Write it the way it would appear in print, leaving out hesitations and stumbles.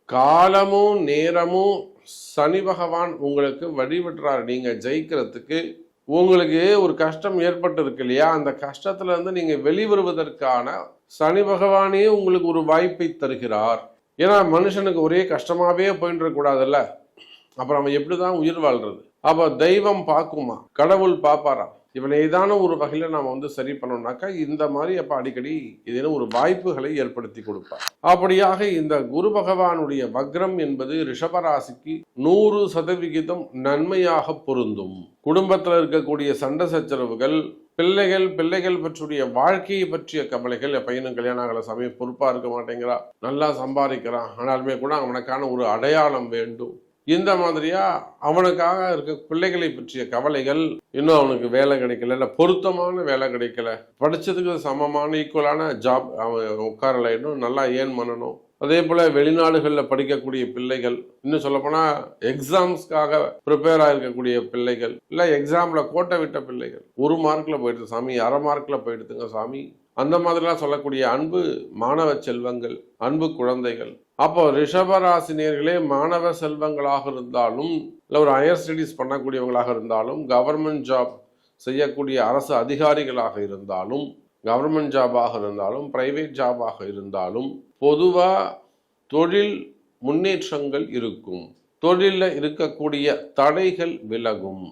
காலமும் நேரமும் சனி பகவான் உங்களுக்கு வழிவிடுறாரு. நீங்க ஜெயிக்கிறதுக்கு உங்களுக்கு ஒரு கஷ்டம் ஏற்பட்டு இருக்கு இல்லையா, அந்த கஷ்டத்துல இருந்து நீங்க வெளிவருவதற்கான சனி பகவானே உங்களுக்கு ஒரு வாய்ப்பை தருகிறார். ஏன்னா மனுஷனுக்கு ஒரே கஷ்டமாவே போயிட்டு கூடாதுல்ல, அப்புறம் அவன் எப்படிதான் உயிர் வாழ்றது? அப்ப தெய்வம் பார்க்குமா, கடவுள் பார்ப்பாரா? இவனை ஏதான ஒரு வகையில நாம சரி பண்ணோம்னாக்கா இந்த மாதிரி அப்ப அடிக்கடி ஏதேனும் ஒரு வாய்ப்புகளை ஏற்படுத்தி கொடுப்பார். அப்படியாக இந்த குரு பகவானுடைய வக்ரம் என்பது ரிஷபராசிக்கு 100% நன்மையாக பொருந்தும். குடும்பத்தில் இருக்கக்கூடிய சண்டை சச்சரவுகள், பிள்ளைகள் பற்றிய வாழ்க்கையை பற்றிய கவலைகள், பையனும் கல்யாணம் ஆகல, சமயம் பொறுப்பா இருக்க மாட்டேங்கிறா, நல்லா சம்பாதிக்கிறான், ஆனாலுமே கூட அவனுக்கான ஒரு அடையாளம் வேண்டும், இந்த மாதிரியா அவனுக்காக இருக்க பிள்ளைகளை பற்றிய கவலைகள், இன்னும் அவனுக்கு வேலை கிடைக்கல, இல்லை பொருத்தமான வேலை கிடைக்கல, படிச்சதுக்கு சமமான ஈக்குவலான ஜாப் அவன் உட்காரல, இன்னும் நல்லா ஏன் பண்ணணும். அதே போல வெளிநாடுகளில் படிக்கக்கூடிய பிள்ளைகள், இன்னும் சொல்லப்போனால் எக்ஸாம்ஸ்க்காக ப்ரிப்பேர் ஆகிருக்கக்கூடிய பிள்ளைகள், இல்லை எக்ஸாம்ல கோட்டை விட்ட பிள்ளைகள், 1 மார்க்ல போயிடுது சாமி, 1/2 மார்க்ல போயிடுதுங்க சாமி, அந்த மாதிரிலாம் சொல்லக்கூடிய அன்பு மாணவ செல்வங்கள், அன்பு குழந்தைகள். அப்போ ரிஷபராசினியர்களே மாணவ செல்வங்களாக இருந்தாலும், இல்லை ஒரு ஹையர் ஸ்டடீஸ் பண்ணக்கூடியவங்களாக இருந்தாலும், கவர்மெண்ட் ஜாப் செய்யக்கூடிய அரசு அதிகாரிகளாக இருந்தாலும், கவர்மெண்ட் ஜாபாக இருந்தாலும், பிரைவேட் ஜாபாக இருந்தாலும், பொதுவாக தொழில் முன்னேற்றங்கள் இருக்கும். தொழிலில் இருக்கக்கூடிய தடைகள் விலகும்.